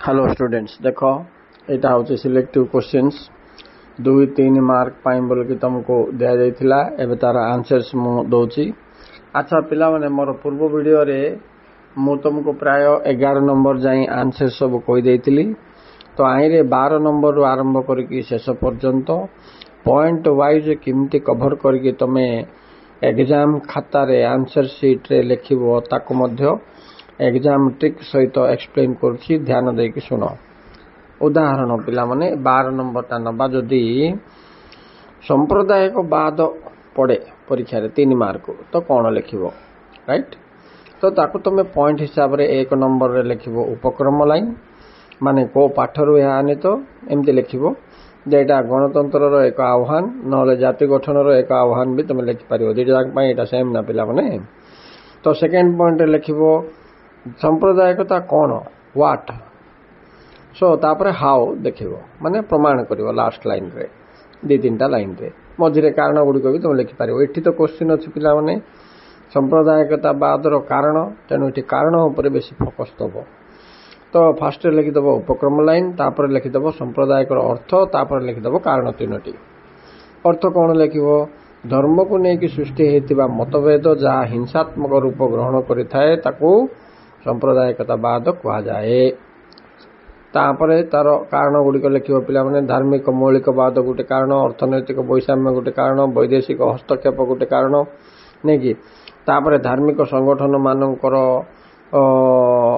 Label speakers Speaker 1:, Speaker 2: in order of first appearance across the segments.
Speaker 1: Hello students देख यहाँ हूँ सिलेक्टिव क्वेश्चंस 2-3 मार्क बोल कि तुमको दि जाइए एवं तार आंसर्स मुझे अच्छा पिला माने मोर पूर्व वीडियो रे मु तुमको प्राय 11 नंबर जाए आंसर सब कहीदे तो आई 12 नंबर रू आरंभ करके शेष पर्यंत पॉइंट वाइज किमती कभर करके तुम एग्जाम खाता रे आंसर सीट रे लिखिबो ताको मध्य एग्जाम ट्रिक सहित एक्सप्लेन करुच्ची ध्यान देकी शुण उदाहरण पिला माने 12 नंबर टा नबा जदि सांप्रदायिक बाद पड़े परीक्षा रे 3 मार्क तो कौन लिखिबो राइट तो ताको तुम पॉइंट हिसाब रे 1 नंबर रे लिखिबो उपक्रम लाइन माने को पाठरू या आने तो एमती लिखिबो जेटा गणतंत्र एक आह्वान न जाति गठन एक आह्वान भी तुम लिखिपार दुटा सेम ना पिला माने तो सेकेंड पॉइंट रे लिखिबो सांप्रदायिकता कौन व्हाट सो तापर हाउ देखिबो माने प्रमाण करिवो लास्ट लाइन रे 2-3टा लाइन रे मझिरे कारण गुडी भी तुम लिखि पारिबो एठी तो क्वेश्चन अछि पिला माने सांप्रदायिकता बादर कारण तेनु एठी कारण ऊपर बेसी फोकस दबो तो फास्ट लिखि दबो उपक्रम लाइन तापर लिखि दबो सांप्रदायिक अर्थ तापर लिखि दबो कारण तीनोटी अर्थ कौन लिखिबो धर्म को लेकिन सृष्टि होता मतभेद जहाँ हिंसात्मक रूप ग्रहण करिथाए ताकू सांप्रदायिकता बाद कहा जाए तापरे तार कारण गुड़िक लिखिबो पिला माने धार्मिक मौलिकवाद गोटे कारण अर्थनैतिक वैषम्य गोटे कारण वैदेशिक हस्तक्षेप गोटे कारण नहीं कि तापरे धार्मिक संगठन मानकर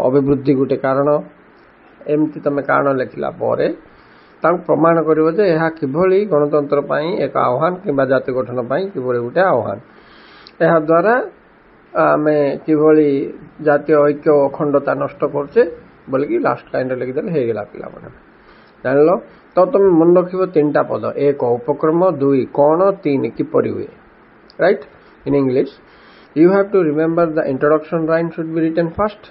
Speaker 1: अभिवृद्धि गोटे कारण एमती तुम कारण लिखला परे ताक प्रमाण करिवो जे एहा किभली गणतंत्र पई एक आह्वान किबा जाति गठन पई किभली गोटे आह्वान एहा द्वारा आमे किभली जातीय ऐक्य अखंडता नष्ट करछे बोलिकी लास्ट लाइन रे लिखिदेले हे गेला पिला माने जानलो तो तुम मन रखिबो 3टा पद 1 उपक्रम 2 कौन 3 किपरि हुए right in English you have to remember the introduction line should be written first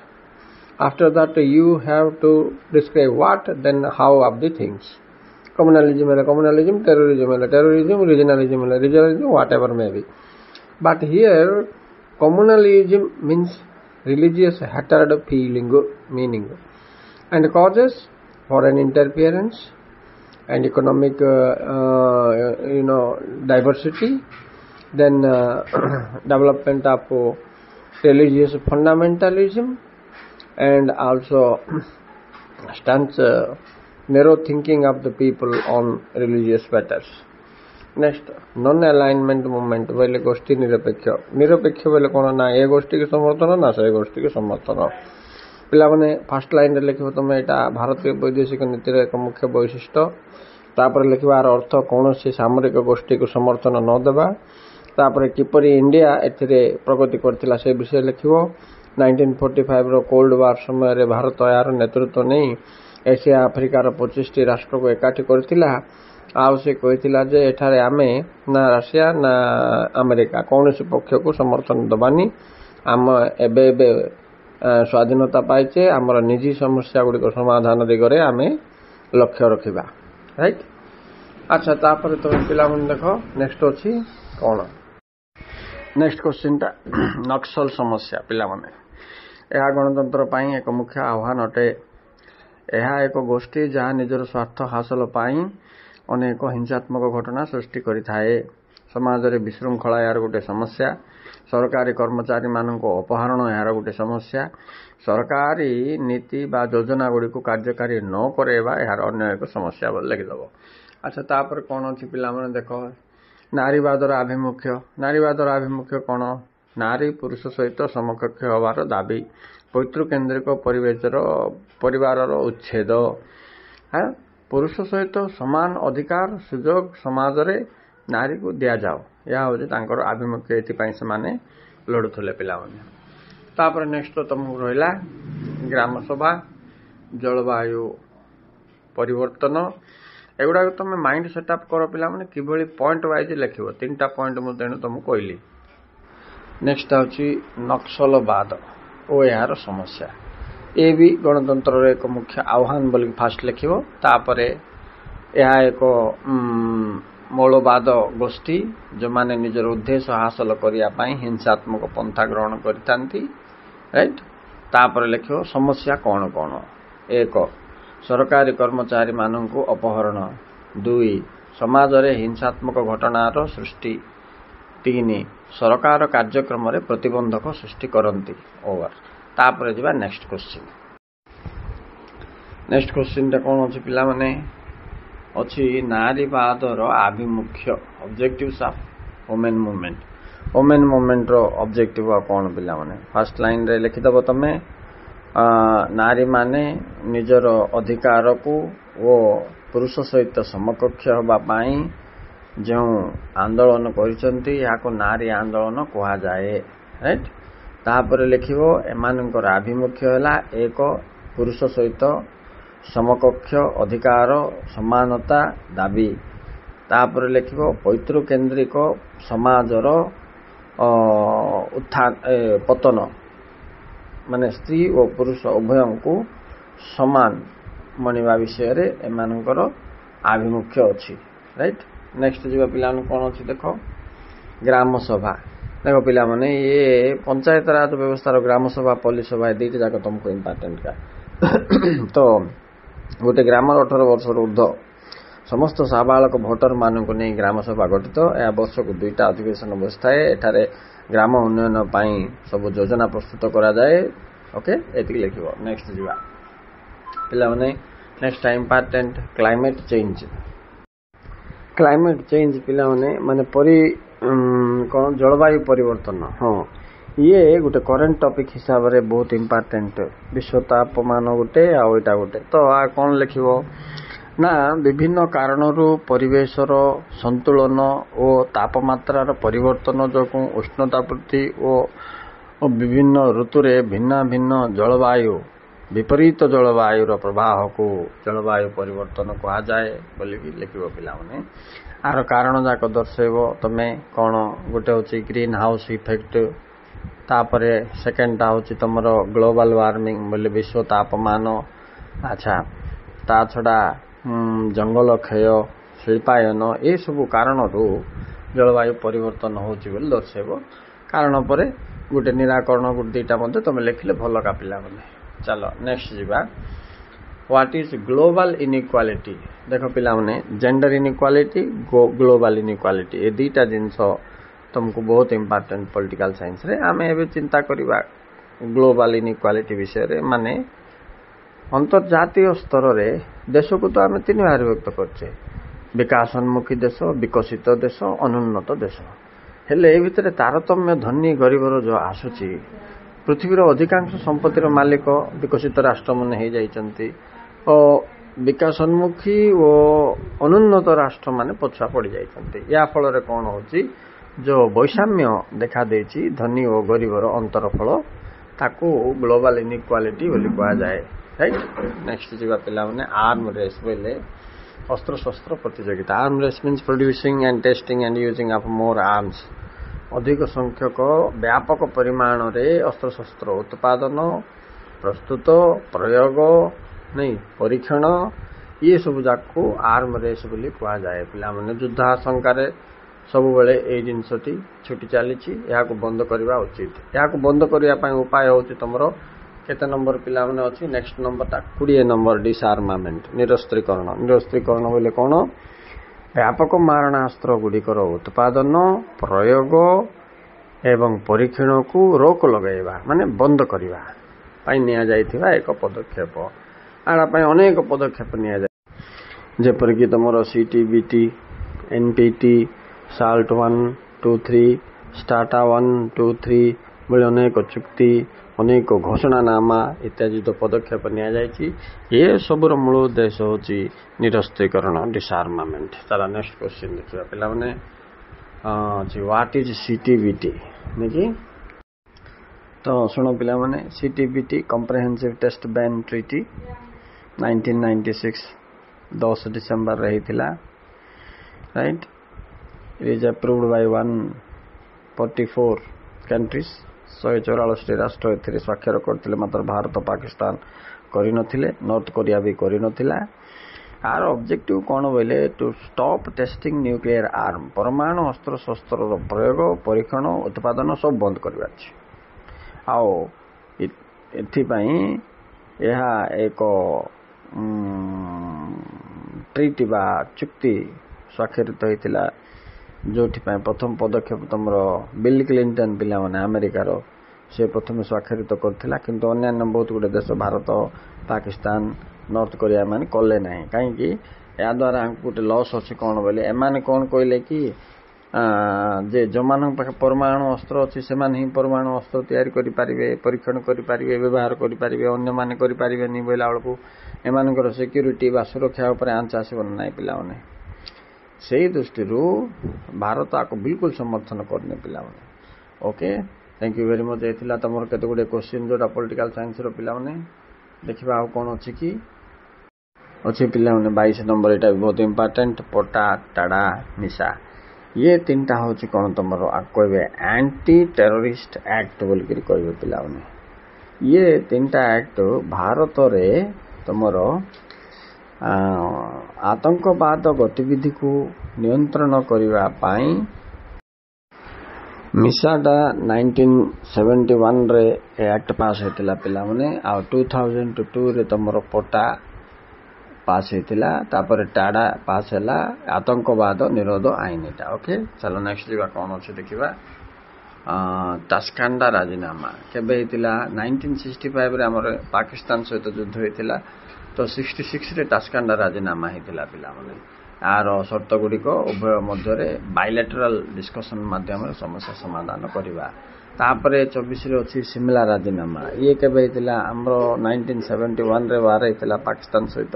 Speaker 1: after that you have to describe what then how of the things communalism है communalism terrorism है terrorism regionalism है regionalism whatever may be but here communalism means religious hatred feeling meaning and causes foreign interference and economic diversity then development of religious fundamentalism and also stands narrow thinking of the people on religious matters. Next, non-alignment movement बोले गोष्ठी निरपेक्ष बोले कौन ना ये गोष्ठी के समर्थन ना से गोष्ठी के समर्थन पिला माने फर्स्ट लाइन रे लिखिबो तुम एटा भारतीय वैदेशिक नीतिर एक मुख्य वैशिष्ट्य तापर लिखिबार अर्थ कौन से सामरिक गोष्ठी को समर्थन न देबा तापर किपरि इंडिया एथिरे प्रगति करथिला से विषय लिखिबो 1945 रो कोल्ड वार समय रे भारत यार नेतृत्व नहीं एशिया अफ्रिका रो 25 राष्ट्र को एकाठी करथिला आउ से कहिथिला जे एठारे आमे ना रशिया ना अमेरिका कौन से पक्ष को समर्थन दबानी आम एबे एबे स्वाधीनता पाइचे आमर निजी समस्या गुडी को समाधान दिगरे आमे लक्ष्य रखिबा राइट अच्छा तापर तुम पिला मन देखो नेक्स्ट अछि कौन नेक्स्ट क्वेश्चन टा नक्सल समस्या पिला माने यह गणतंत्र पाई एक मुख्य आह्वान अटे यह एक गोष्ठी जहाँ निजर स्वार्थ हासिल पाई अनेक हिंसात्मक घटना सृष्टि करिथाए समाज रे विशृंखला यार गोटे समस्या सरकारी कर्मचारी मानक अपहरण यार गोटे समस्या सरकारी नीति बा योजना गुडी को कार्यकारी न करेबा यार अन्य एक समस्या बोल लिखिदबो अच्छा तापर कौन अछि पिला माने देखो नारीवादर आभिमुख्य कौन नारी पुरुष सहित समकक्ष होवार दाबी पैतृकेन्द्रिक परिवार उच्छेद हाँ पुरुष सहित समान अधिकार सुजोग समाज रे नारी को दिया जाओ या होजे तांकर आभिमुख्य एथि से माने लड़ुथले पिला माने तापर नेक्स्ट तुम रहिला ग्राम सभा जलवायु परिवर्तन एगुड़ा तुम माइंड सेटअप कर पिला माने किभली पॉइंट वाइज लिखिबो 3टा पॉइंट मु तेनु तुम कहली नेक्स्ट अछि नक्सलवाद ओ यार समस्या ये भी गणतंत्र एक मुख्य आह्वान बोल फास्ट लिखिबो तापरे यह एक मौलवाद गोष्ठी जो माने निजर उद्देश्य हासिल करिया पई हिंसात्मक पंथा ग्रहण करितांती राइट तापर लिखिबो समस्या कौन कौन एक ସରକାରୀ କର୍ମଚାରୀ ମାନଙ୍କୁ ଅପହରଣ। 2 ସମାଜରେ ହିଂସାତ୍ମକ ଘଟଣାର ସୃଷ୍ଟି। 3 ସରକାର କାର୍ଯ୍ୟକ୍ରମରେ ପ୍ରତିବନ୍ଧକ ସୃଷ୍ଟି କରନ୍ତି। ଓଭର। ତାପରେ ଯିବା ନେକ୍ସଟ କ୍ୱେଶ୍ଚିନ୍। ନେକ୍ସଟ କ୍ୱେଶ୍ଚିନ୍ଟା କ'ଣ ଅଛି ପିଲାମାନେ? ଅଛି ନାରୀବାଦର ଆଭିମୁଖ୍ୟ, objectives of women movement. Women ମୁଭମେଣ୍ଟର ଅବଜେକ୍ଟିଭ କ'ଣ ପିଲାମାନେ? ଫାର୍ଷ୍ଟ ଲାଇନ୍ରେ ଲେଖିଦେବ ତମେ। ନାରୀମାନେ ନିଜର ଅଧିକାରକୁ ଓ ପୁରୁଷ ସହିତ ସମକକ୍ଷ ହେବା ପାଇଁ ଯେଉଁ ଆନ୍ଦୋଳନ କରିଛନ୍ତି ଏହାକୁ ନାରୀ ଆନ୍ଦୋଳନ କୁହାଯାଏ। ରାଇଟ୍। ତାପରେ ଲେଖିବ ଏମାନଙ୍କର ଆଭିମୁଖ୍ୟ ହେଲା 1 ପୁରୁଷ ସହିତ ସମକକ୍ଷ ଅଧିକାର ସମାନତା ଦାବି। ତାପରେ ଲେଖିବ ପୈତୃକେନ୍ଦ୍ରିକ ସମାଜର ପତନ, ମାନେ ସ୍ତ୍ରୀ ଓ ପୁରୁଷ ଉଭୟଙ୍କୁ ସମାନ ମଣିବା ବିଷୟରେ ଏମାନଙ୍କର ଆଭିମୁଖ୍ୟ ଅଛି। ରାଇଟ୍। ନେକ୍ସଟ ଯିବା ପିଲାମାନେ କ'ଣ ଅଛି ଦେଖ। ଗ୍ରାମସଭା। ଦେଖ ପିଲାମାନେ ଇଏ ପଞ୍ଚାୟତ ରାଜ ବ୍ୟବସ୍ଥାର ଗ୍ରାମସଭା ପଲ୍ଲୀ ସଭା ଏ ଦୁଇଟି ଯାକ ତୁମକୁ ଇମ୍ପୋର୍ଟାଣ୍ଟ କା। ତ ଗୋଟେ ଗ୍ରାମର 18 ବର୍ଷରୁ ଉର୍ଦ୍ଧ୍ୱ ସମସ୍ତ ସାବାଳକ ଭୋଟରମାନଙ୍କୁ ନେଇ ଗ୍ରାମସଭା ଗଠିତ। ଏହା ବର୍ଷକୁ 2ଟା ଅଧିବେଶନ ବସିଥାଏ। ଏଠାରେ ଗ୍ରାମ ଉନ୍ନୟନ ପାଇଁ ସବୁ ଯୋଜନା ପ୍ରସ୍ତୁତ କରାଯାଏ। ଓକେ, ଏତିକି ଲେଖିବ। ନେକ୍ସଟ ଯିବା ପିଲାମାନେ। Next important climate change. Climate change ପିଲାମାନେ ମାନେ କ'ଣ ଜଳବାୟୁ ପରିବର୍ତ୍ତନ। ହଁ, ଇଏ ଗୋଟେ କରେଣ୍ଟ ଟପିକ୍ ହିସାବରେ ବହୁତ ଇମ୍ପୋର୍ଟାଣ୍ଟ। ବିଶ୍ୱ ତାପମାନ ଗୋଟେ ଆଉ ଏଇଟା ଗୋଟେ। ତ କ'ଣ ଲେଖିବ ନା ବିଭିନ୍ନ କାରଣରୁ ପରିବେଶର ସନ୍ତୁଳନ ଓ ତାପମାତ୍ରାର ପରିବର୍ତ୍ତନ ଯୋଗୁଁ ଉଷ୍ଣତା ବୃଦ୍ଧି ଓ ବିଭିନ୍ନ ଋତୁରେ ଭିନ୍ନ ଭିନ୍ନ ଜଳବାୟୁ ବିପରୀତ ଜଳବାୟୁର ପ୍ରବାହକୁ ଜଳବାୟୁ ପରିବର୍ତ୍ତନ କୁହାଯାଏ ବୋଲିକି ଲେଖିବ ପିଲାମାନେ। ଆର କାରଣ ଯାକ ଦର୍ଶାଇବ ତମେ କ'ଣ। ଗୋଟେ ହେଉଛି ଗ୍ରୀନ୍ ହାଉସ୍ ଇଫେକ୍ଟ, ତାପରେ ସେକେଣ୍ଡଟା ହେଉଛି ତୁମର ଗ୍ଲୋବାଲ ୱାର୍ମିଂ ବୋଲି ବିଶ୍ୱ ତାପମାନ। ଆଚ୍ଛା, ତା ଛଡ଼ା ଜଙ୍ଗଲ କ୍ଷୟ, ଶିଳ୍ପାୟନ ଏସବୁ କାରଣରୁ ଜଳବାୟୁ ପରିବର୍ତ୍ତନ ହେଉଛି ବୋଲି ଦର୍ଶାଇବ। କାରଣ ପରେ ଗୋଟେ ନିରାକରଣ ଗୋଟେ ଦୁଇଟା ମଧ୍ୟ ତୁମେ ଲେଖିଲେ ଭଲ କା ପିଲାମାନେ। ଚାଲ ନେକ୍ସଟ ଯିବା। What is global inequality? ଦେଖ ପିଲାମାନେ ଜେଣ୍ଡର ଇନ୍ଇକ୍ୱାଲିଟି, ଗ୍ଲୋବାଲ ଇନ୍ଇକ୍ୱାଲିଟି ଏ ଦୁଇଟା ଜିନିଷ ତୁମକୁ ବହୁତ ଇମ୍ପୋର୍ଟାଣ୍ଟ ପଲିଟିକାଲ ସାଇନ୍ସରେ। ଆମେ ଏବେ ଚିନ୍ତା କରିବା ଗ୍ଲୋବାଲ ଇନ୍ଇକ୍ୱାଲିଟି ବିଷୟରେ। ମାନେ ଅନ୍ତର୍ଜାତୀୟ ସ୍ତରରେ ଦେଶକୁ ତ ଆମେ 3 ଭାଗରେ ବିଭକ୍ତ କରୁଛେ, ବିକାଶୋନ୍ମୁଖୀ ଦେଶ, ବିକଶିତ ଦେଶ, ଅନୁନ୍ନତ ଦେଶ। ହେଲେ ଏ ଭିତରେ ତାରତମ୍ୟ ଧନୀ ଗରିବର ଯେଉଁ ଆସୁଛି, ପୃଥିବୀର ଅଧିକାଂଶ ସମ୍ପତ୍ତିର ମାଲିକ ବିକଶିତ ରାଷ୍ଟ୍ରମାନେ ହେଇଯାଇଛନ୍ତି ଓ ବିକାଶୋନ୍ମୁଖୀ ଓ ଅନୁନ୍ନତ ରାଷ୍ଟ୍ରମାନେ ପଛୁଆ ପଡ଼ିଯାଇଛନ୍ତି। ଏହା ଫଳରେ କ'ଣ ହେଉଛି, ଯେଉଁ ବୈଷମ୍ୟ ଦେଖାଦେଇଛି ଧନୀ ଓ ଗରିବର ଅନ୍ତରଫଳ, ତାକୁ ଗ୍ଲୋବାଲ ଇନ୍ଇକ୍ୱାଲିଟି ବୋଲି କୁହାଯାଏ। ରାଇଟ୍। ନେକ୍ସଟ ଯିବା ପିଲାମାନେ। ଆର୍ମ ରେସ୍ ବୋଇଲେ ଅସ୍ତ୍ରଶସ୍ତ୍ର ପ୍ରତିଯୋଗିତା। Arm race means producing and testing and using of more arms. ଅଧିକ ସଂଖ୍ୟକ ବ୍ୟାପକ ପରିମାଣରେ ଅସ୍ତ୍ରଶସ୍ତ୍ର ଉତ୍ପାଦନ, ପ୍ରସ୍ତୁତ, ପ୍ରୟୋଗ, ପରୀକ୍ଷଣ ଇଏ ସବୁ ଯାକୁ ଆର୍ମ ରେସ୍ ବୋଲି କୁହାଯାଏ ପିଲାମାନେ। ଯୁଦ୍ଧ ଆଶଙ୍କାରେ ସବୁବେଳେ ଏଇ ଜିନିଷଟି ଛୁଟି ଚାଲିଛି। ଏହାକୁ ବନ୍ଦ କରିବା ଉଚିତ। ଏହାକୁ ବନ୍ଦ କରିବା ପାଇଁ ଉପାୟ ହେଉଛି ତୁମର କେତେ ନମ୍ବର ପିଲାମାନେ ଅଛି? ନେକ୍ସଟ ନମ୍ବରଟା 20 ନମ୍ବର ଡିସଆର୍ମାମେଣ୍ଟ, ନିରସ୍ତ୍ରୀକରଣ। ନିରସ୍ତ୍ରୀକରଣ ବୋଇଲେ କ'ଣ? ବ୍ୟାପକ ମାରଣାସ୍ତ୍ର ଗୁଡ଼ିକର ଉତ୍ପାଦନ, ପ୍ରୟୋଗ ଏବଂ ପରୀକ୍ଷଣକୁ ରୋକ ଲଗାଇବା, ମାନେ ବନ୍ଦ କରିବା ପାଇଁ ନିଆଯାଇଥିବା ଏକ ପଦକ୍ଷେପ। ଏହା ପାଇଁ ଅନେକ ପଦକ୍ଷେପ ନିଆଯାଏ, ଯେପରିକି ତୁମର CTBT, NPT, SALT 1, 2, 3, STARTA 1, 2, 3 ଭଳି ଅନେକ ଚୁକ୍ତି, ଅନେକ ଘୋଷଣାନାମା ଇତ୍ୟାଦି ପଦକ୍ଷେପ ନିଆଯାଇଛି। ଏସବୁର ମୂଳ ଉଦ୍ଦେଶ୍ୟ ହେଉଛି ନିରସ୍ତ୍ରୀକରଣ, ଡିସଆର୍ମାମେଣ୍ଟ। ତାର ନେକ୍ସଟ କ୍ୱେଶ୍ଚିନ୍ ଦେଖିବା ପିଲାମାନେ। What is CTBT? ନାଇଁ ତ ଶୁଣ ପିଲାମାନେ, CTBT comprehensive test ban treaty 1996 10 ଡିସେମ୍ବରରେ ହେଇଥିଲା। Right. It is approved by 144 countries. 144ଟି ରାଷ୍ଟ୍ର ଏଥିରେ ସ୍ୱାକ୍ଷର କରିଥିଲେ, ମାତ୍ର ଭାରତ ପାକିସ୍ତାନ କରିନଥିଲେ, ନର୍ଥ କୋରିଆ ବି କରିନଥିଲା। ଆର ଅବଜେକ୍ଟିଭ କ'ଣ ବୋଇଲେ to stop testing nuclear arm, ପରମାଣୁ ଅସ୍ତ୍ରଶସ୍ତ୍ରର ପ୍ରୟୋଗ, ପରୀକ୍ଷଣ, ଉତ୍ପାଦନ ସବୁ ବନ୍ଦ କରିବାର ଅଛି। ଆଉ ଏଥିପାଇଁ ଏହା ଏକ
Speaker 2: ट्रीटी बा चुक्ति स्वाक्षरित होता जो प्रथम पदक्षेप तुम बिल क्लिंटन पिला माने अमेरिकार से प्रथम स्वाक्षरित करथिला किंतु अन्य बहुत गुटे देश भारत पाकिस्तान नॉर्थ कोरिया माने कले ना कहीं या द्वारा गोटे लॉस अच्छे कौन बोले एमाने कौन कहले कि जे जो मान पाखे परमाणु अस्त्र अच्छी से ही परमाणु अस्त्र तैयारी करें परीक्षण करें व्यवहार करें अन्य माने करें बोला बेलू एमानकर सिक्यूरीटी बा सुरक्षा उपर आंच आसब ना पिला माने से दृष्टि भारत आपको बिल्कुल समर्थन करने पिला माने okay thank you very much ये तुम केते गुटे क्वेश्चन जोटा पॉलिटिकल साइंस रो पिला माने देखिबा आ कोन अछि कि अच्छे पिला माने 22 नंबर एटा बहुत इंपोर्टेंट पटा टाड़ा मिसा ये तीनटा हूँ कौन तुम कहे एंटी टेररिस्ट एक्ट बोल कहे पिला ये तीनटा एक्ट भारत रे तुमर आतंकवाद गतिविधि को नियंत्रण करने पाई मिसाटा 1971 रे एक्ट पास होता पिला माने आ 2002 रे तुमर पटा पास होता तापर टाड़ा पास है आतंकवाद निरोध आईन एटा ओके चलो नेक्स्ट जीवा कौन अच्छे देखा तास्कांडा राजीनामा केबे होता 1965 रे हमर पाकिस्तान सहित युद्ध होता तो 66 रे तास्कांडा राजीनामा होता पिला माने आर शर्त गुड़िक उभय मध्य बायलैटरल डिस्कशन माध्यम समस्या समाधान करवा तापरे 24 रे अच्छी सिमला राजीनामा ये केबे होता हमर 1971 रे वार होता पाकिस्तान सहित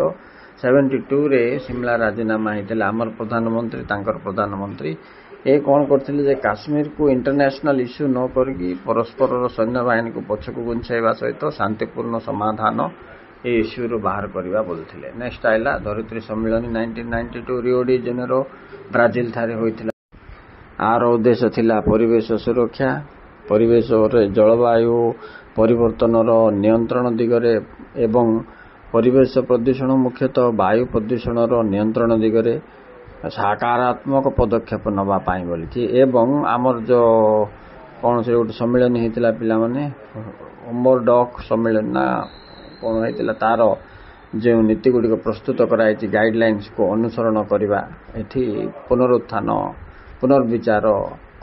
Speaker 2: 72 रे सिमला राजीनामा होता आमर प्रधानमंत्री तांकर प्रधानमंत्री ये कौन करथिले काश्मीर को इंटरनेशनल इश्यू न करके परस्पर सैन्य बाहिनी को पछकू गुंचाइबा सहित शांतिपूर्ण समाधान ये इश्यू रू बाहर करवा बोलथिले नेक्स्ट आइला धरित्री सम्मेलन 1992 रियो डी जेनेरो ब्राजिल थारे होइथिला आर उद्देश्य थिला परिवेश सुरक्षा परिवेश रे जलवायु परिवर्तन नियंत्रण दिगरे एवं परिवेश प्रदूषण मुख्यतः वायु प्रदूषण नियंत्रण दिगरे सकारात्मक पदक्षेप नवा पाई बोली एवं आमर जो कौन से गोटे सम्मेलन होता पिला माने ओमरडॉक सम्मेलन ना कौन होता तार जो नीति गुड़िक प्रस्तुत कराई गाइडलाइंस को अनुसरण करवा एठी पुनरुत्थान पुनर्विचार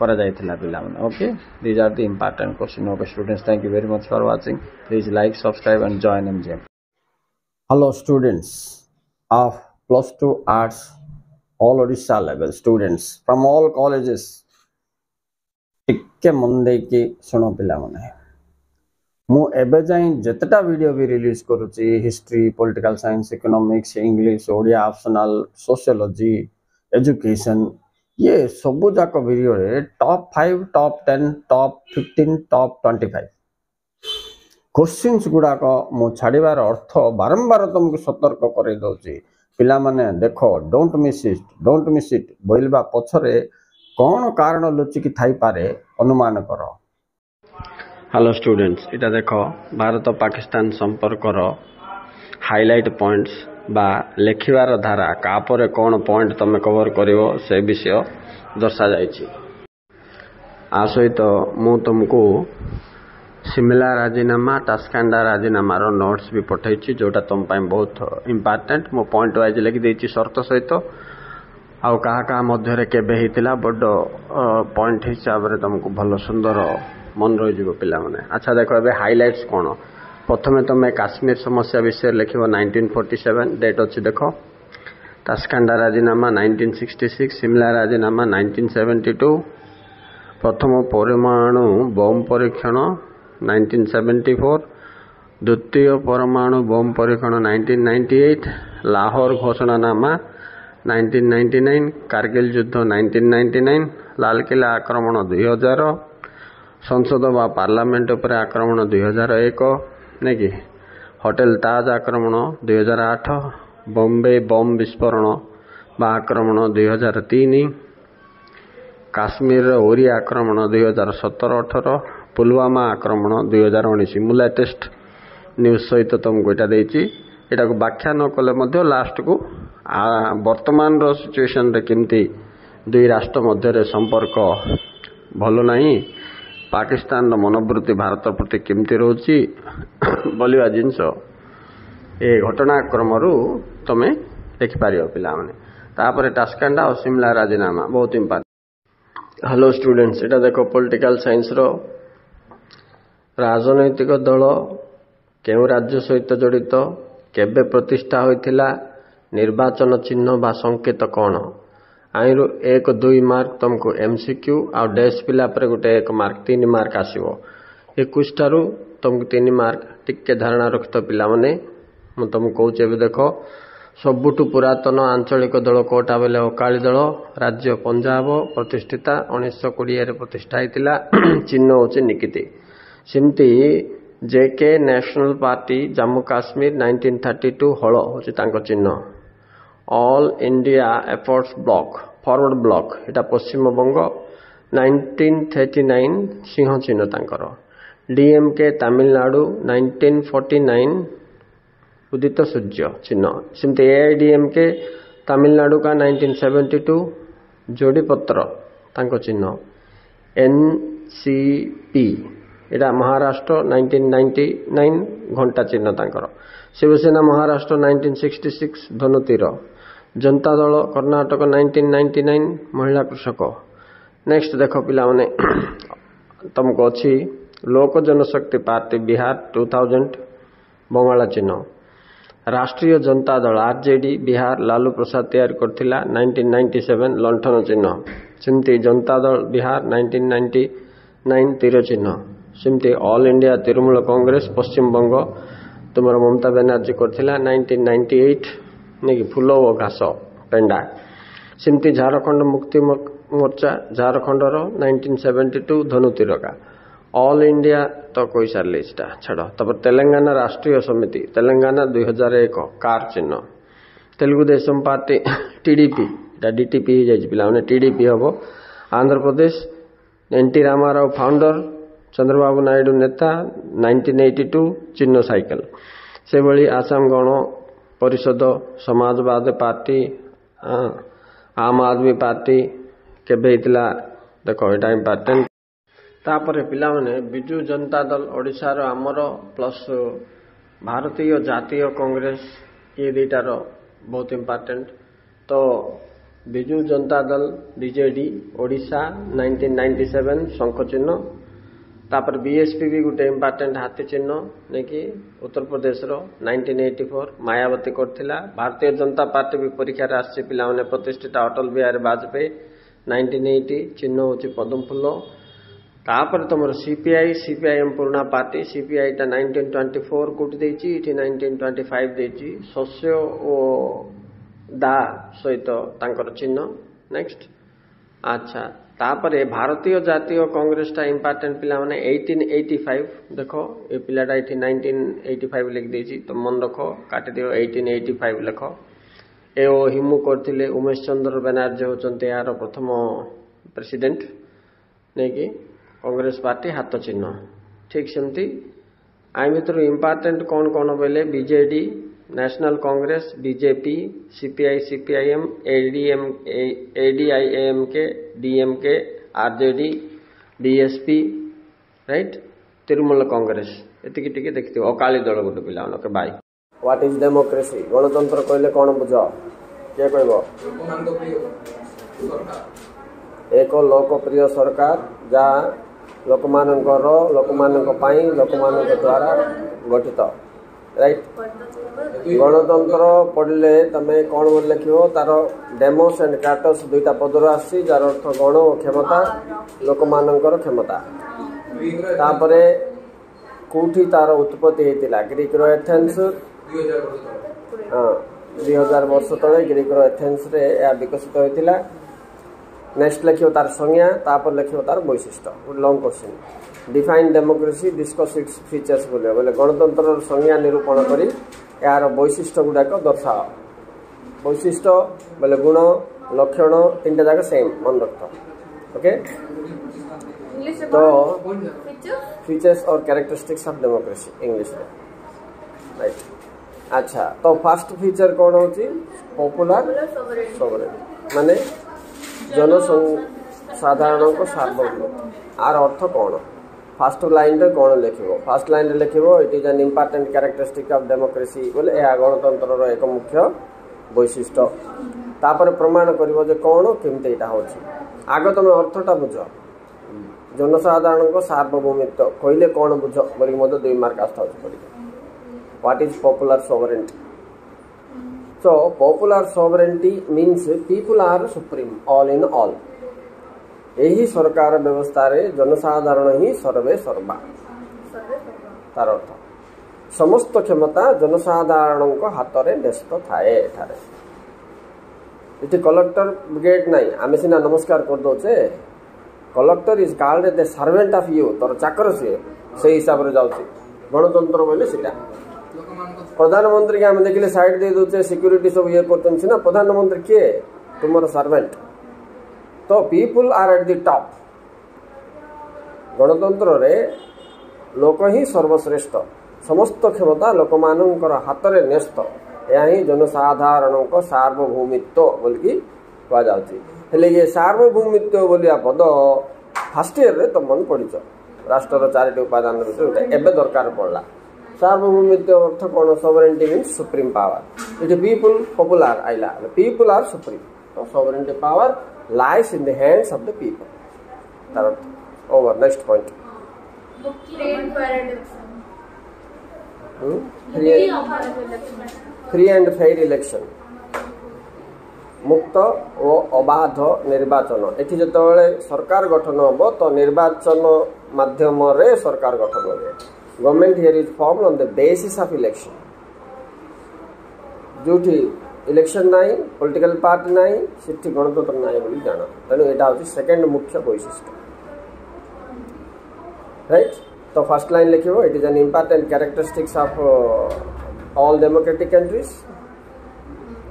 Speaker 2: करा जायथिला पिला माने okay these are the important question okay students thank you very much for watching please like subscribe and join MGM hello students of +2 arts all Odisha level students from all colleges टिके मन दे के सुनो पिला माने मु एबे जाई जतटा वीडियो भी रिलीज करूची history political science economics English Odia optional sociology education ये सब जाक वीडियो रे top 5 top 10 top 15 top 25 questions गुड़ाक मु छाड़बार अर्थ बारंबार तुमको सतर्क कर दौची पिला माने देखो डोंट मिस इट बोलवा पछरे कौन कारण लुचिकी थाई पारे अनुमान कर हेलो स्टूडेंट्स इटा देखो भारत पाकिस्तान संपर्कर हाइलाइट पॉइंट्स बा लेखिवार धारा कापरे कौन पॉइंट तमे कवर करिवो से विषय दर्शा जायछि आ सहित मु तुमको सिमला राजीनामा तास्कांडा राजीनामा नोट्स भी पठाई जोटा तुम बहुत इंपोर्टेंट मो पॉइंट वाइज लिखि देछि शर्त सहित आउ कहा कहा मध्य केबे हितला बड पॉइंट हिसाब रे तुमको भलो सुंदर मन रही जीव पिला माने अच्छा देखो एबे हाइलाइट्स कोन प्रथमे तुम काश्मीर समस्या विषय लिखिबो 1947 डेट अछि देखो तास्कांडा राजीनामा 1966 सिमला राजीनामा 1972 प्रथम परमाणु बम परीक्षण 1974 द्वितीय परमाणु बम परीक्षण 1998 लाहौर घोषणानामा 1999 कारगिल युद्ध 1999 लालकिला आक्रमण 2000 संसद व पार्लियामेंट पर आक्रमण 2001 नहीं कि होटेल ताज आक्रमण 2008 बॉम्बे बम विस्फोरण व आक्रमण 2003 काश्मीर ओरी आक्रमण 2017-18 पुलवामा आक्रमण 2019 मु लेटेस्ट न्यूज सहित तुमको यहाँ देती को व्याख्या न कले लास्ट को वर्तमान सिचुएशन रे केमती दुई राष्ट्र मध्य संपर्क भल नहीं पाकिस्तान मनोवृत्ति भारत प्रति केमती रोची बोलिया जिनस ए घटनाक्रम तुम देखिपार पिलाने तापर टास्कांडा और सिमला राजीनामा बहुत इम्पोर्टेंट। हेलो स्टूडेंट्स, एटा देखो पॉलिटिकल साइंस रो राजनैतिक दल केउ राज्य सहित जड़ित केबे प्रतिष्ठा होइथिला निर्वाचन चिन्ह बा संकेत कौन आईरु 1-2 मार्क तुमको एमसीक्यू आ डैश पिला पर गोटे 1 मार्क 3 मार्क आसीबो 21 ठारू तुमको 3 मार्क टिके धारणा रखित पिला माने मु तुमको कहूचे एबे देखो सबुठु पुरातन आंचलिक दल कोटा बेले अकाली दल राज्य पंजाब प्रतिष्ठिता 1920 प्रतिष्ठा होइतिला चिन्ह होचे निकिति सिमती जेके नेशनल पार्टी जम्मू काश्मीर 1932 हल होचे तांको चिन्ह all India efforts block forward block एटा पश्चिम बंग 1939 सिंह चिन्ह तांकर डीएमके तमिलनाडु 1949 उदित सूर्य चिन्ह सिमती एआईडीएमके तमिलनाडु का 1972 जोड़ी पत्र तांको चिन्ह एनसीपी एटा महाराष्ट्र 1999 घंटा चिन्ह तांकर शिवसेना महाराष्ट्र 1966 धनुतीर जनता दल कर्नाटक 1999 महिला कृषक। नेक्स्ट देखो पिला माने तुमको अच्छी लोक जनशक्ति पार्टी बिहार 2000 बंगाला चिन्ह राष्ट्रीय जनता दल आरजेडी बिहार लालू प्रसाद तैयार करथिला 1997 लंठन चिन्ह सिमती जनता दल बिहार 1999 तीर चिन्ह सिमती ऑल इंडिया तृणमूल कांग्रेस पश्चिम बंग तुमर ममता बनर्जी करथिला 1998 नेकी फूल और घास पेंडा सिमती झारखंड मुक्ति मोर्चा झारखंड 1972 धनुतीर का ऑल इंडिया तो कोई सारे छाड़ तब तेलंगाना राष्ट्रीय समिति तेलंगाना 2001 कार चिन्ह Telugu Desam party TDP DTP पिला टीडीपी हम आंध्र प्रदेश एनटी रामाराव फाउंडर चंद्रबाबू नायडू नेता 1982 चिन्ह साइकिल से भली आसाम गण परिषद समाजवादी पार्टी आम आदमी पार्टी केबे हितला देखो एटा इम्पोर्टेंट तापर पिला माने बिजू जनता दल ओडिशा रो आमर प्लस भारतीय जातीय कांग्रेस ये दुटार बहुत इम्पोर्टेंट तो बिजू जनता दल बीजेडी ओडिशा 1997 शंख चिन्ह तापर बीएसपी भी गोटे इम्पोर्टेंट हाथी चिन्ह नेकी उत्तर प्रदेश रो 1984 मायावती करथिला भारतीय जनता पार्टी भी परीक्षा रे आसी पिला माने प्रतिष्ठित अटल बिहारी वाजपेयी 1980 चिन्ह होची पद्म फूल तापर तुमर सीपीआईएम पुराना पार्टी सीपीआई टा 1924 कोटी देची इठी 1925 देची शस्य ओ दा सहित तांकर चिन्ह। नेक्स्ट अच्छा तापर भारतीय जातीय कांग्रेस टा इम्पोर्टेंट पिला माने 1885 देखो ये पिलाटा इठी 1985 लिख देची तो मन रखो काटी दियो 1885 लिखो ए ओ हिमू करथिले उमेश चंद्र बनर्जी होचंते यार प्रथम प्रेसिडेंट नेकी कांग्रेस पार्टी हाथ चिन्ह ठीक सेमती आई भर इम्पोर्टेंट कौन कौन बोले BJD National Congress BJP CPI CPIM ADIMK DMK RJD BSP right Trinamool Congress एतिकी टिके देखिथिबो अकाली दल गोटे पिला के बाय व्हाट इज डेमोक्रेसी गणतंत्र कहले कौन बुझ के कहबो एक लोकप्रिय सरकार जा लोकमानक द्वारा गठित राइट गणतंत्र पढ़ले तमें कौन बोल लिखो तार डेमोस एंड क्राटस दुईटा पदर आसी जार अर्थ गण और क्षमता लोकमानकर क्षमता तापरे कोठी तार उत्पत्ति होता ग्रीक रो एथेंस 2000 वर्ष तले ग्रीक रो एथेंस रे या विकसित होता। नेक्स्ट लिखियो तार संज्ञा तापर लिखियो तार वैशिष्ट्य long question define democracy discuss its features बोले बोले गणतंत्र संज्ञा निरूपण करी यार वैशिष्ट्य गुड़ाक दर्शाओ वैशिष्ट्य बोले गुण लक्षण तीन जाक सेम मन रख ओके तो फीचर्स और कैरेक्टरिस्टिक्स ऑफ डेमोक्रेसी इंग्लिश में राइट। अच्छा तो फर्स्ट फीचर कौन होची पॉपुलर सोवरेन माने जन साधारण को सार्वभौम आर अर्थ कौन
Speaker 1: फास्ट लाइन रे कौन लिखिबो फास्ट लाइन रे लिखिबो it is an important characteristic of democracy बोले ए गणतंत्र रो एक मुख्य वैशिष्ट्य तापर प्रमाण करिवो जे कौन केमते एटा होछि आगे तुम अर्थटा बुझ जनसाधारण को सार्वभौमित्व कहले कौन बुझ बोली मते 2 मार्क आस्था होछि पड़ी what is popular sovereignty so popular sovereignty means people are supreme all in all यही सरकार व्यवस्था रे जनसाधारण ही सर्वे सर्वा तार अर्थ समस्त क्षमता जनसाधारण को हाथ रे न्यस्त थाए एठारे इति कलेक्टर गेट नहीं आमे सिना नमस्कार कर दोचे collector is called the servant of you तोर चाकर से हिसाब रे जाउची गणतंत्र बोले सिटा प्रधानमंत्री के आम देखिले साइड दे दोचे सिक्योरिटी सब ये करतन सिना प्रधानमंत्री के तुमर सर्वेंट तो people are at the top गणतंत्र रे लोक ही सर्वश्रेष्ठ समस्त क्षमता लोक मानकर हाथ रे न्यस्त यही जनसाधारण को सार्वभौमित्व बोलिकी कह जाउची हेले ये सार्वभौमित्व बोलिया पद फर्स्ट ईयर रे तो मन पड़िछ राष्ट्र चारिटी उपादान रे एबे दरकार पड़ला सार्वभौमित्व अर्थ कौन sovereignty means supreme power it people popular आइला पीपुल आर सुप्रीम तो sovereignty power lies in the hands of the people तार अर्थ over next point free and fair election मुक्त और अबाध निर्वाचन एठी जतबेले सरकार गठन होबो तो निर्वाचन माध्यम रे सरकार गठन होबे government here is formed on the basis of election जोठी इलेक्शन नाही पॉलिटिकल पार्टी नाही सिटी गणतंत्र नाही बोली जाना तेणु एटा होची सेकंड मुख्य वैशिष्ट्य राइट तो फर्स्ट लाइन लिखिबो it is an important characteristics of all democratic countries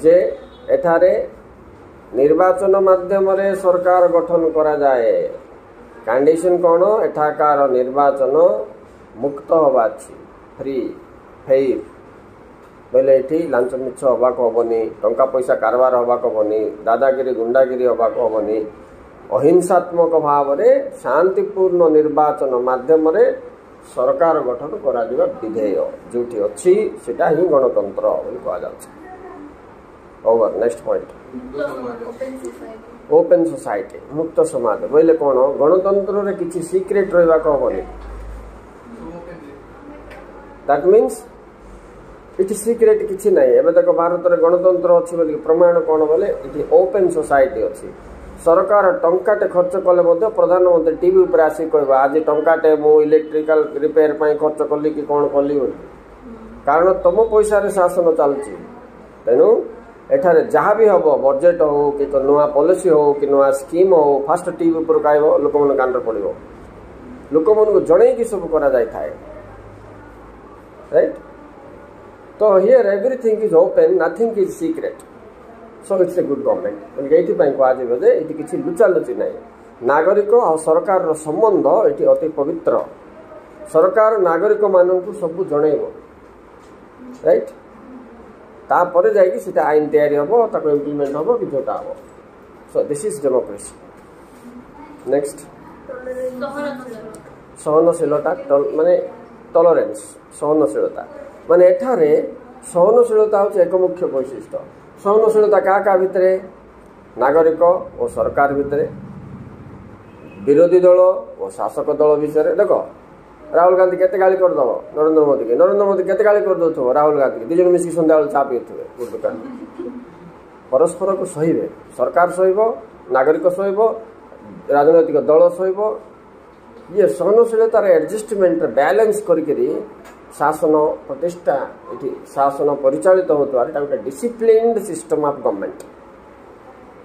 Speaker 1: जे एठारे निर्वाचन माध्यम रे सरकार गठन करा जाए कंडीशन कोन एठाकार निर्वाचन मुक्त हवा फ्री फेयर बोले ये लांच मिछ हवा हेनी टंका पैसा कारबार हवा हेनी दादागिरी गुंडागिरी हवा हेनी अहिंसात्मक भाव में शांतिपूर्ण निर्वाचन माध्यम रे सरकार गठन करा दिबा विधेय जोठी अछि सेटा ही गणतंत्र बोली कहा जाउछ over next point open society मुक्त समाज बोले कोन गणतंत्र रे किछि सीक्रेट रहबा को हेनी दैट मीन्स इट सीक्रेट किछि नहीं एबे तक भारत रे गणतंत्र अछि बोली प्रमाण कोन बोले इति ओपन सोसाइटी अछि सरकार टंकाटे खर्च कले मध्य प्रधानमंत्री टीवी ऊपर आसी कहबा आज टंकाटे मो इलेक्ट्रिकल रिपेयर पई खर्च कली कि कोन कली बोली कारण तुम पैसा रे शासन चलछि तेनु एठारे जहा भी हबो बजेट हो कि तो नवा पॉलिसी हो कि नवा स्कीम हो फास्ट टीवी ऊपर कहबो लोक मन कांडर पड़िबो लोक मन को जणे कि सब करा जाय थाए राइट तो here everything is open nothing is secret so it's a good government ये कह जे ये किसी लुचालुची ना नागरिक और सरकार रो संबंध ये अति पवित्र सरकार नागरिक मानू सब जनइब राइट तापर जाकि आईन तैयारी हम इम्प्लीमेंट हम कि जोटा हम so this is democracy next सहनशीलता माने टॉलरेंस सहनशीलता माने एठारे सहनशीलता हूँ एक मुख्य वैशिष्ट्य सहनशीलता क्या भितर नागरिक और सरकार भितर विरोधी दल और शासक दल विषय देख राहुल गांधी केते गाली करदब नरेंद्र मोदी केते गाली कर दउथो राहुल गांधी दुजन मिसी संध्या चा पीथुवे गुड दुकान परस्पर को सहीबे सरकार सहीब नागरिक सहीब राजनैतिक दल सहीब ये सहनशीलतार एडजस्टमेंट बैलेंस करी शासन प्रतिष्ठा ये शासन परिचालित होता गोटे disciplined system of government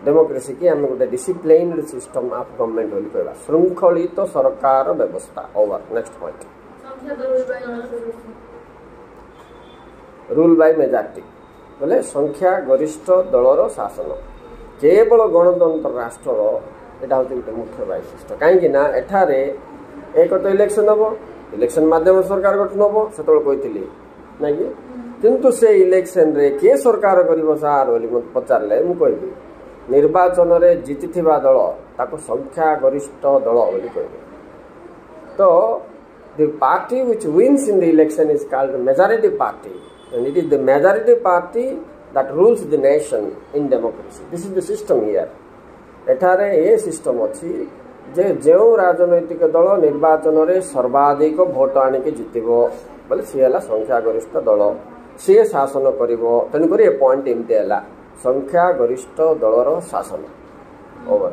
Speaker 1: democracy की आम गोटे डिसिप्लिन्ड सिस्टम ऑफ गवर्नमेंट बोली कहला श्रृंखलित तो सरकार व्यवस्था over next point rule by majority बोले संख्या गरिष्ठ दलर शासन केवल गणतंत्र राष्ट्र यहाँ हूँ गोटे मुख्य वैशिष्ट्य कहीं एठारे एक तो इलेक्शन हम इलेक्शन माध्यम सरकार गठन हम से कही ना कि किंतु से इलेक्शन रे किए सरकार कर सार बोली मत पचारे मुझे निर्वाचन रे जीति दल ताको संख्या गरिष्ठ दल बोली कह तो
Speaker 3: the party which wins in the election is called the majority party, and it is the majority party that rules the nation in democracy. This is the system here. एठारे ए सिस्टम अच्छी जे जो राजनैतिक दल निर्वाचन में सर्वाधिक भोट आनिक जितब बोले सी है संख्यागरिष्ठ दल सी शासन कर तेणुक पॉइंट एमती है संख्यागरिष्ठ दलर शासन ओवर।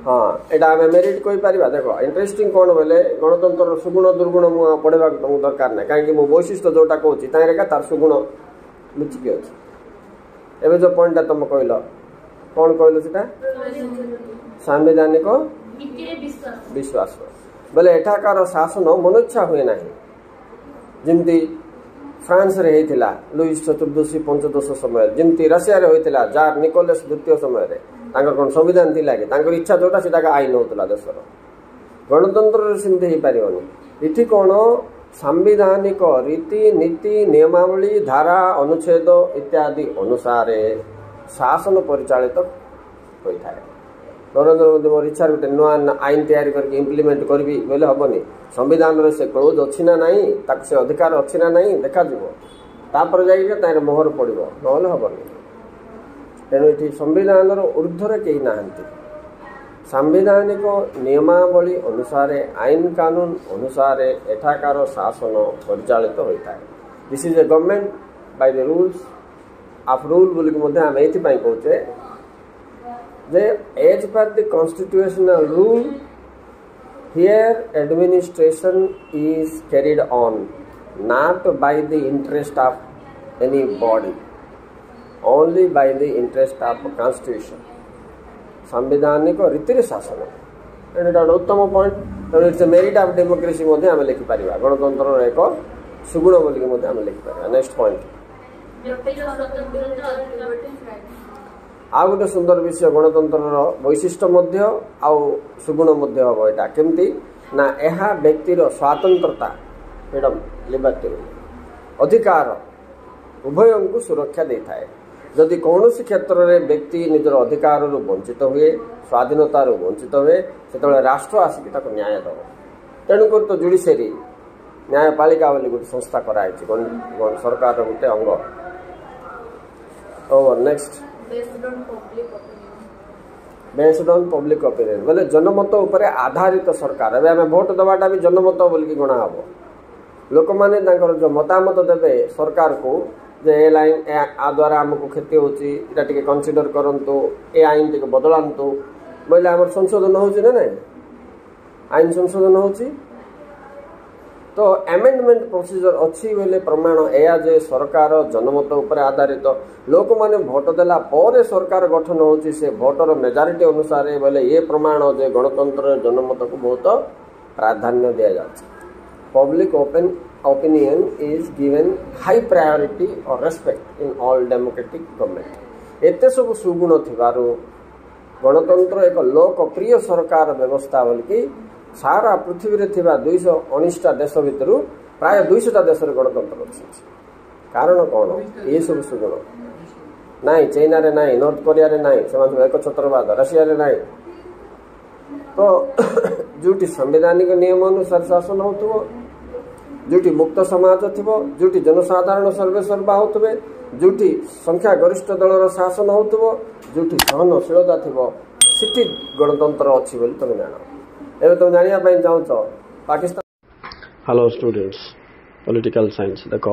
Speaker 3: हाँ एटा आम मेरिट कही पार देख इंटरेस्टिंग कौन बोले गणतंत्र सुगुण दुर्गुण मुझे पढ़ा तुमको दरकार ना कहीं वैशिष्ट्य जोटा कहूँ तार सुगुण लुचिकी अच्छी एवं जो पॉइंट तुम कहल कौन कहल से सांविधानिक विश्वास बोले एठाकार शासन मनुच्छा हुए ना जमती फ्रांस रे होता लुईस चतुर्दशी पंचदश समय जमती रशिया रे होता जार निकोलस द्वितीय समय कौन संविधान थी कि इच्छा जोटा से आईन होता देशर गणतंत्र सेमती हो पारनी इति कौन सांविधानिक रीति नीति नियमावली धारा अनुच्छेद इत्यादि अनुसार शासन परिचालित होता है। नरेंद्र मोदी मोर इच्छा गोटे नुआ आईन तैयारी करके इम्प्लीमेंट करी बोले हेनी संविधान से क्लोज अच्छी ना नहीं से अधिकार अच्छी ना नहीं देखा तापर जाइए मोहर पड़ो ना हेनी तेणु ये संविधान ऊर्ध्वर कहीं ना सांविधानिक नियमावली अनुसार आईन कानून अनुसार एठाकार शासन परिचालित होता है। This is a government by the rules of rule बोलिक आम ये कहचे जे as per the constitutional rule here administration is carried on not by the interest of any body only by the interest of constitution सांविधानिक रीति शासन and it उत्तम point तेणु इट्स मेरिट ऑफ डेमोक्रेसी आम लिखिपर गणतंत्र एक सुगुण बोलिक आम लिखिपर। नेक्स्ट पॉइंट आ गोटे सुंदर विषय गणतंत्र वैशिष्ट्य आउ सुगुण हम यहाँ केमती ना यह व्यक्तिर स्वातंत्रता फ्रीडम लिबर्टी अधिकार उभय को सुरक्षा दे थाए। जदि कौन क्षेत्र में व्यक्ति निजर अधिकार वंचित हुए स्वाधीनता वंचित हुए से राष्ट्र आसिक न्याय दब तेणुक तो जुडिशियरी न्यायपालिका बोली गोटे संस्था कराई सरकार गोटे अंग over. Next based on public opinion बोले जनमत उपर आधारित सरकार एवं आम भोट दवाटा भी जनमत बोलिकी गणा हम लोक मैंने जो मतामत देवे सरकार को जे ए लाइन आ द्वारा आमको क्षति होती कनसीडर करंतु ए आईन टी बदलांतु बोले आम संशोधन हो ना आईन संशोधन हो तो एमेंडमेंट प्रोसीजर अच्छी बोले प्रमाण या जे सरकार जनमत उपर आधारित लोक मैंने भोट देला पर सरकार गठन होची से भोटर मेजॉरिटी अनुसार बोले ये प्रमाण जे गणतंत्र जनमत को बहुत प्राधान्य दिया जाता। Public opinion is given high priority or respect in all democratic government. एते सब सुगुण थिबारु गणतंत्र एक लोकप्रिय सरकार व्यवस्था बोलिकी सारा पृथ्वी रे थिबा 219टा देश भितरु प्राय 200टा देश रे गणतंत्र अछि। कारण कौन ये सब सुगुण नाई चाइना रे नाई नॉर्थ कोरिया रे नाई सेमान एक छत्रवाद रशिया रे नाई तो जोटी संवैधानिक नियम अनुसार शासन होतबो जोटी मुक्त समाज थो जोटी जनसाधारण सर्वे सर्वा होते जोटी संख्या गरिष्ठ दलर शासन होतबो जोटी सहनशीलता थो सिटी गणतंत्र अच्छी बोली तुम जान एवं तुम जानापी चाहो Pakistan.
Speaker 4: Hello students political science देख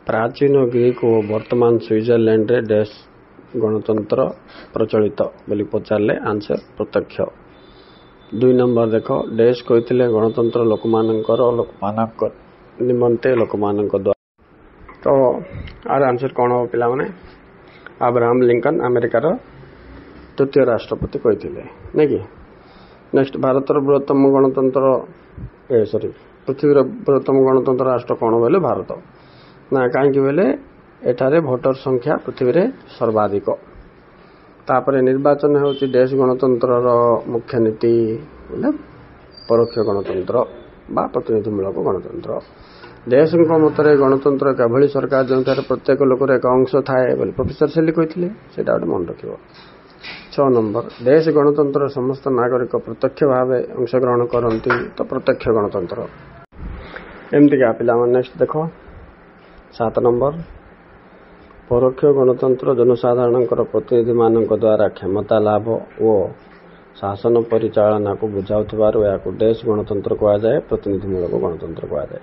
Speaker 4: प्राचीन ग्रीक और वर्तमान स्विट्जरलैंड रे देश गणतंत्र प्रचलित बोली पचारे आंसर प्रत्यक्ष। 2 नंबर देख देश कहते गणतंत्र लोक निमंते लोक द्वारा तो आर आंसर कौन हम पिला माने अब्राहम लिंकन अमेरिकार तृतीय राष्ट्रपति कहते नहीं कि। नेक्स्ट भारतर बृहत्तम गणतंत्र पृथ्वीर बृहत्तम गणतंत्र राष्ट्र कौन बोले भारत ना कहीं बोले एठारे भोटर संख्या पृथ्वी रे सर्वाधिक। तापर निर्वाचन होची देश गणतंत्र मुख्य नीति बोले परोक्ष गणतंत्र बा प्रतिनिधिमूलक गणतंत्र। देश मतरे गणतंत्र एक एभली सरकार जो प्रत्येक लोकर एक अंश थाए बोले प्रोफेसर सेली कहते से मन रख। 6 नंबर देश गणतंत्र समस्त नागरिक प्रत्यक्ष भाव अंशग्रहण करती तो प्रत्यक्ष गणतंत्र एमतीका पिला नेक्स्ट देख 7 नंबर परोक्ष गणतंत्र जनसाधारण प्रतिनिधि मान द्वारा क्षमता लाभ और शासन परिचालना को बुझाउथिबारु याकु देश गणतंत्र कहा जाए प्रतिनिधिमूलक गणतंत्र कहा जाए।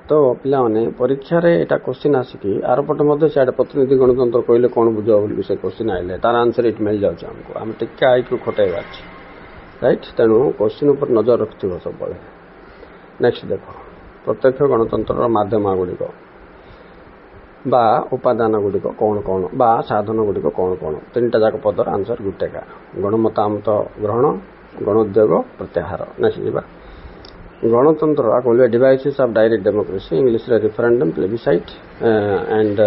Speaker 4: तो पिला माने परीक्षा रे एटा क्वेश्चन आसिकी आरपट मध्य से प्रतिनिधि गणतंत्र कहले कौन बुझ बोली से क्वेश्चन आइले तार आंसर इट मिल जाउछ हमको हम टिक्का आईक्यू खटाइबा अछि राइट तेणु क्वेश्चन ऊपर नजर रखथिबो सब बळे। नेक्स्ट देखो प्रत्यक्ष गणतंत्र माध्यम गुड़िक बा उपादान गुड़िक कौन कौन बा साधन गुड़िक कौन कौन 3टा जाक पदर आंसर गुटेका गणमतामत ग्रहण गणोद्योग प्रत्याहार। नेक्स्ट जीवा गणतंत्र आगे devices of direct democracy English रे referendum plebiscite and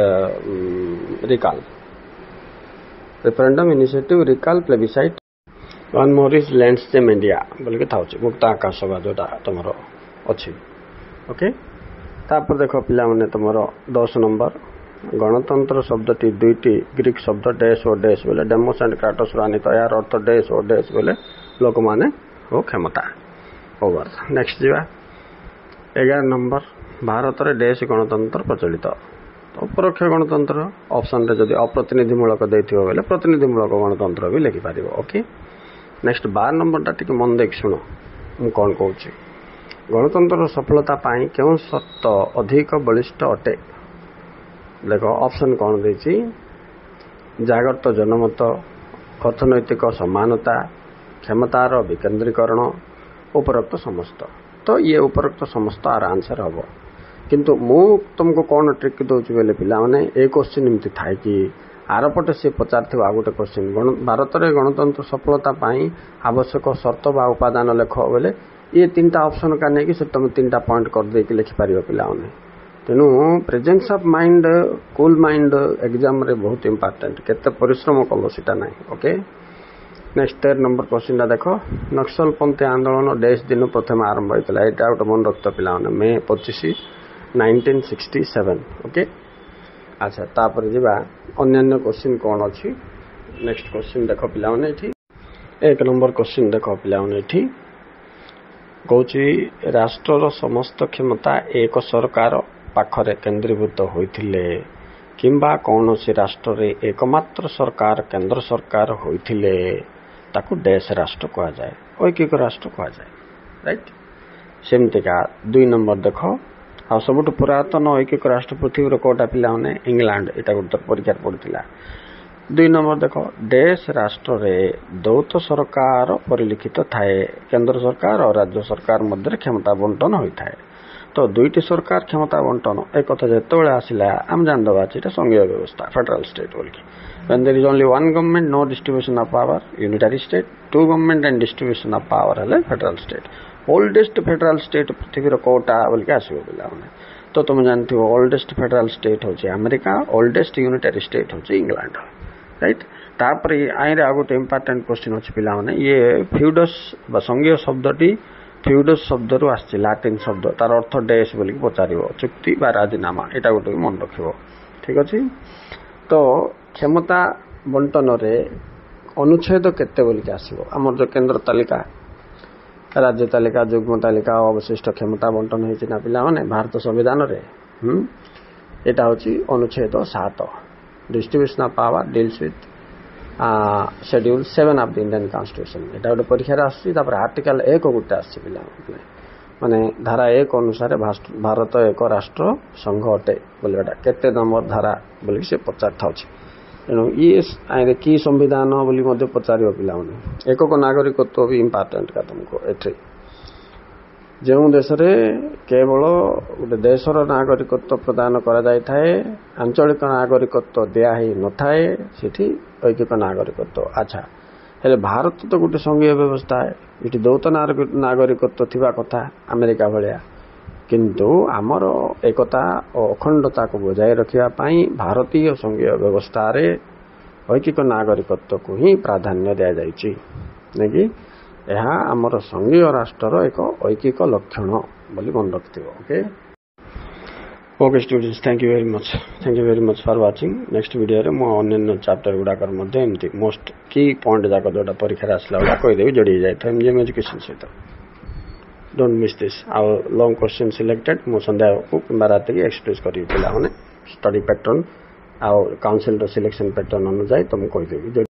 Speaker 4: recall referendum initiative recall plebiscite one more is landscape India बोल के थाउची मुक्त आकाश सभा जोटा तुमर अछि ओके। तापर देखो पिला माने तुमर 10 नंबर गणतंत्र शब्दटी दुईटी ग्रीक शब्द डेस और डेस बोले डेमोस एंड क्राटोस रानित यार अर्थ डेस और डेस बोले लोक माने ओ क्षमता ओवर। नेक्स्ट जीवा 11 नंबर भारत रे देश गणतंत्र प्रचलित तो परोक्ष गणतंत्र ऑप्शन रे जदि अप्रतिनिधिमूलक दैथिबो बेले प्रतिनिधिमूलक गणतंत्र भी लिखि पारिबो ओके। नेक्स्ट 12 नंबर टा टिके मन देख सुनो मु कोन कहूची गणतंत्र सफलता पाई केउ सत्त अधिक बलिष्ठ अटे देखो ऑप्शन कौन देछि जागृत जनमत अर्थनैतिक समानता क्षमतार विकेंद्रीकरण उपरोक्त समस्त। तो ये उपरोक्त समस्त आर आंसर हम किंतु मु तुमको कौन ट्रिक दौची बेले पिला माने ए क्वेश्चन एमती थाए कि आरपटे से पचार आ गोटे क्वेश्चन भारत में गणतंत्र सफलता पाई आवश्यक शर्त बा उपादान लेख बेले ये 3टा ऑप्शन का नहीं कि तुम 3टा पॉइंट कर दे कि लिखि पारिबो पिला माने। तेणु presence of mind cool mind exam रे बहुत इंपोर्टेंट केते परिश्रम कलो सीटा नहीं ओके। नेक्स्ट 13 नंबर क्वेश्चन देखो नक्सलपंथी आंदोलन देश दिन प्रथम आरंभ होता है यहाँ गोटे मन रखत पिला मे 25 1967 ओके। अच्छा तापर जीवा अन्य क्वेश्चन कौन अच्छी नेक्स्ट क्वेश्चन देख पिला 1 नंबर क्वेश्चन देख पिला कौची राष्ट्रर समस्त क्षमता एक सरकार पाखरे केंद्रीभूत होइथिले किंबा कौन सी राष्ट्र रे एकमात्र सरकार केंद्र सरकार होइथिले ताकू देश राष्ट्र कहा जाए ऐकिक राष्ट्र कहा जाए राइट। सेमती का 2 नंबर देख आ सब पुरातन ऐकिक राष्ट्र पृथ्वी कोटा पिला ने इंग्लैंड एटा गोटे परीक्षा पड़ता। 2 नंबर देख देश राष्ट्र रे दौत सरकार परिलिखित थाए केंद्र सरकार और राज्य सरकार मध्य क्षमता बंटन होता है। तो 2टी सरकार क्षमता बंटन एक कथा जो आसला आम जानदबा संघीय व्यवस्था फेडरल स्टेट बोल कि when there is only one government no distribution of power unitary state 2 government and distribution of power है federal state oldest federal state पृथ्वी कोटा बोल के आसो पिला तो तुम जानती हो ओल्डेस्ट फेडरल स्टेट होची अमेरिका ओल्डेस्ट यूनिटरी स्टेट होची इंग्लैंड राइट। तापर आई रे आ गोटे इंपोर्टेंट क्वेश्चन अच्छी पिला ये फ्यूडस संघीय शब्दटी फ्यूडस शब्द रु आछि लैटिन शब्द तार अर्थ डेस बोल पचार चुक्ति बा राजीनामा यहाँ गोटे मन रख ठीक अच्छे। तो क्षमता बंटन रे अनुच्छेद केते बोल के आसो आमर जो केंद्र तालिका राज्य तालिका युग्म तालिका अवशिष्ट क्षमता बंटन होती ना पिला माने भारत संविधान रे यहाँ हूँ अनुच्छेद 7 distribution of power deals with schedule 7 of the Indian constitution यहाँ गोटे परीक्षा आसपर आर्टिकल 1 गोटे आसला माने धारा 1 अनुसार भारत एक राष्ट्र संघ अटे बोलटा केते नंबर धारा बोल से पचार था तेणु ये कि संविधान बोली पचार पिला एकक नागरिकत्व भी इम्पोर्टेंट का तुमको एठी जो देश रे केवल गोटे देशर नागरिकत्व प्रदान करा जाय थाए आंचलिक नागरिकत्व दिया ही न थाए सेठी ऐकिक नागरिकत्व। अच्छा हेले भारत तो गोटे संघीय व्यवस्था है ये दौत नागरिकत्व थिबा कथा अमेरिका भलिया किंतु आमर एकता और अखंडता को बजाय रखिया पाई भारतीय संघीय व्यवस्था रे ऐकिक नागरिकत्व को ही प्राधान्य दिया जाइछि नेकी यह आमर संघीय राष्ट्र एक ऐकिक लक्षण बोली मन रखिथिबो okay. Okay students, thank you very much for watching. Next video रे मो अन्य चैप्टर गुडा कर मध्ये एमती मोस्ट की पॉइंट जाक जोटा परीक्षा रे आसला गुडा कहि देबी जोडी जाय था एमजीएम एजुकेशन सहित. Don't miss this. Our long question selected मो संध्या को रात की एक्सप्रेस करी पिला माने स्टडी पैटर्न आउ काउंसिल रो सिलेक्शन पैटर्न अनुसार तुम कहि देबी.